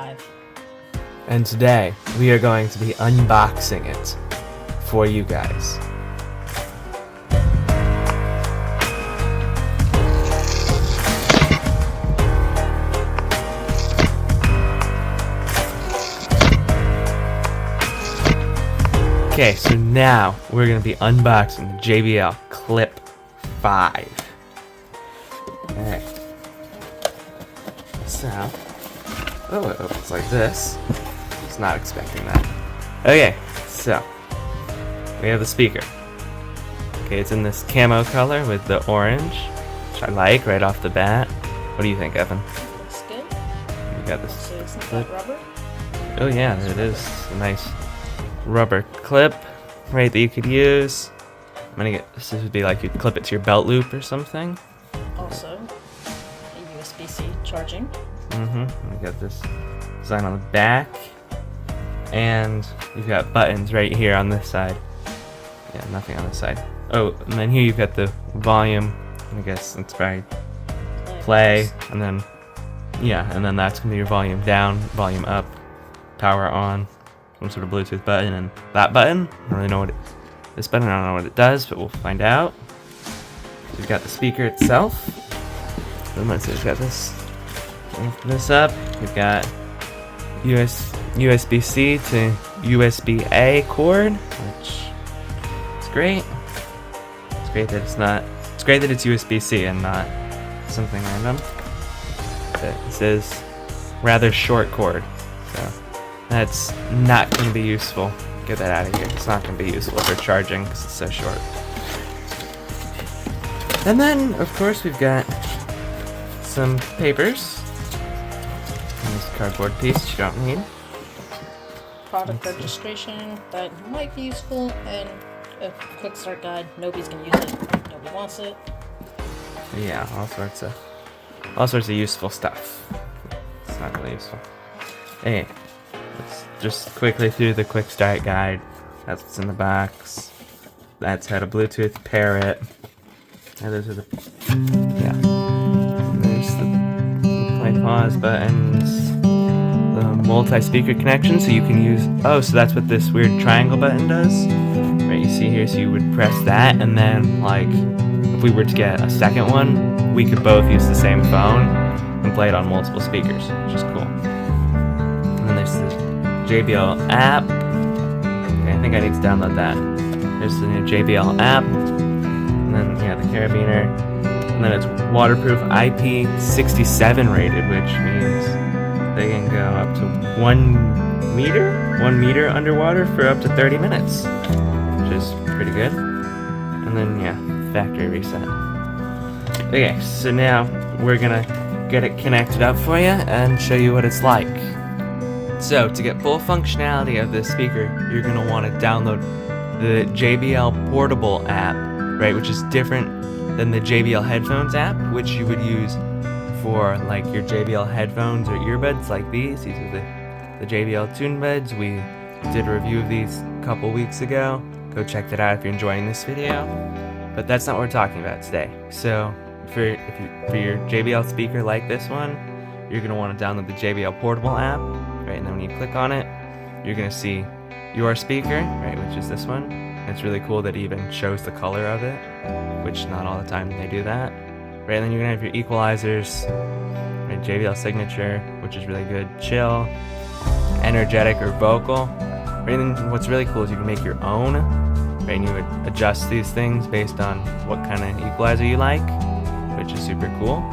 5. And today we are going to be unboxing it for you guys. Okay, so now we're going to be unboxing the JBL Clip 5. Alright. So, oh, it opens like this. I was not expecting that. Okay, so we have the speaker. Okay, it's in this camo color with the orange, which I like right off the bat. What do you think, Evan? Looks good. You got this. So isn't that rubber? Oh yeah, it is a nice rubber clip, right, that you could use. I'm gonna get this would be like you'd clip it to your belt loop or something. Also, a USB-C charging. We got this design on the back, and you've got buttons right here on this side. Yeah, nothing on this side. Oh, and then here you've got the volume. I guess it's probably play, and then and then that's gonna be your volume down, volume up, power on, some sort of Bluetooth button, and that button. I don't really know what this button. I don't know what it does, but we'll find out. So we've got the speaker itself. Then let's see, we've got this. Open this up. We've got USB-C to USB-A cord, which is great. It's great that it's not. It's great that it's USB-C and not something random. But it says rather short cord, so that's not going to be useful. Get that out of here. It's not going to be useful for charging because it's so short. And then, of course, we've got some papers. And this cardboard piece you don't need. Product registration that might be useful, and a quick start guide. Nobody's gonna use it. Nobody wants it. Yeah, all sorts of useful stuff. It's not really useful. Hey, let's just quickly through the quick start guide. That's what's in the box. That's how to Bluetooth pair it. And those are the there's the play pause buttons. The multi-speaker connection, so you can use. Oh, so that's what this weird triangle button does. Right, you see here. So you would press that, and then like if we were to get a second one, we could both use the same phone and play it on multiple speakers, which is cool. And then there's the JBL app. Okay, I think I need to download that. There's the new JBL app. And then the carabiner. And then it's waterproof IP67 rated, which means they can go up to 1 meter underwater for up to 30 minutes, which is pretty good. And then factory reset. Okay, so now we're gonna get it connected up for you and show you what it's like. So to get full functionality of this speaker, you're gonna want to download the JBL Portable app, right, which is different than the JBL Headphones app, which you would use for like your JBL headphones or earbuds like these. These are the JBL Tune Buds. We did a review of these a couple weeks ago. Go check that out if you're enjoying this video. But that's not what we're talking about today. So for your JBL speaker like this one, you're gonna want to download the JBL Portable app, right? And then when you click on it, you're gonna see your speaker, right, which is this one. It's really cool that it even shows the color of it, which not all the time they do that. Right, and then you're gonna have your equalizers, right, JBL Signature, which is really good, chill, energetic, or vocal. Right, and then what's really cool is you can make your own, right, and you would adjust these things based on what kind of equalizer you like, which is super cool.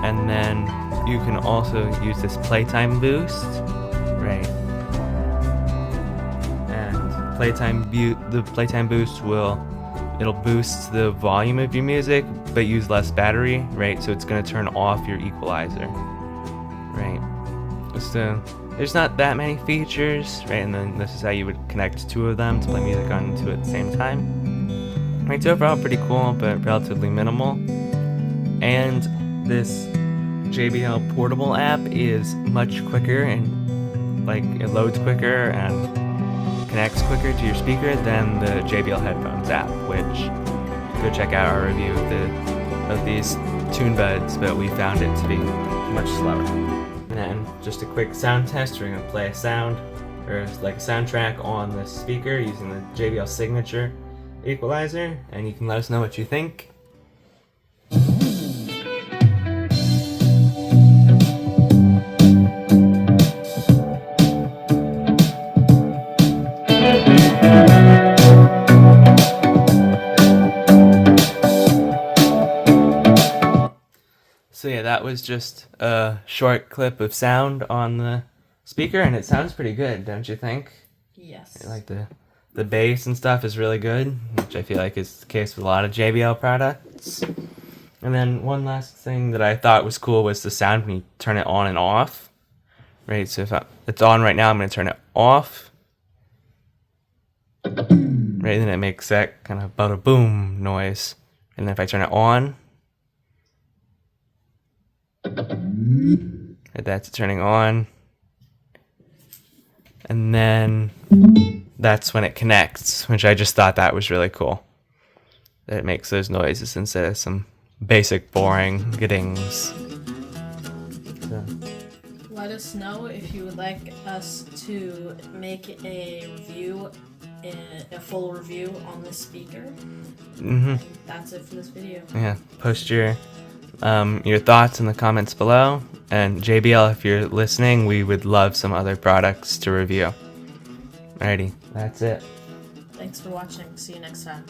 And then you can also use this playtime boost, right? And the playtime boost it'll boost the volume of your music, but use less battery, right? So it's gonna turn off your equalizer, right? So there's not that many features, right? And then this is how you would connect two of them to play music onto it at the same time. Right, so overall pretty cool, but relatively minimal. And this JBL Portable app is much quicker, and like it loads quicker and connects quicker to your speaker than the JBL Headphones app, which go check out our review of these Tune Buds, but we found it to be much slower. then just a quick sound test. We're gonna play a sound, or like a soundtrack on the speaker using the JBL Signature equalizer, and you can let us know what you think. So yeah, that was just a short clip of sound on the speaker, and it sounds pretty good, don't you think? Yes. Like the bass and stuff is really good, which I feel like is the case with a lot of JBL products. And then one last thing that I thought was cool was the sound when you turn it on and off. Right, so if it's on right now, I'm going to turn it off. Right, then it makes that kind of bada boom noise. And then if I turn it on, that's turning on, and then that's when it connects, which I just thought that was really cool, that it makes those noises instead of some basic boring giddings. So. Let us know if you would like us to make a review, a full review on this speaker. And that's it for this video. Yeah, post your thoughts in the comments below, and JBL, if you're listening, we would love some other products to review. Alrighty, that's it. Thanks for watching. See you next time.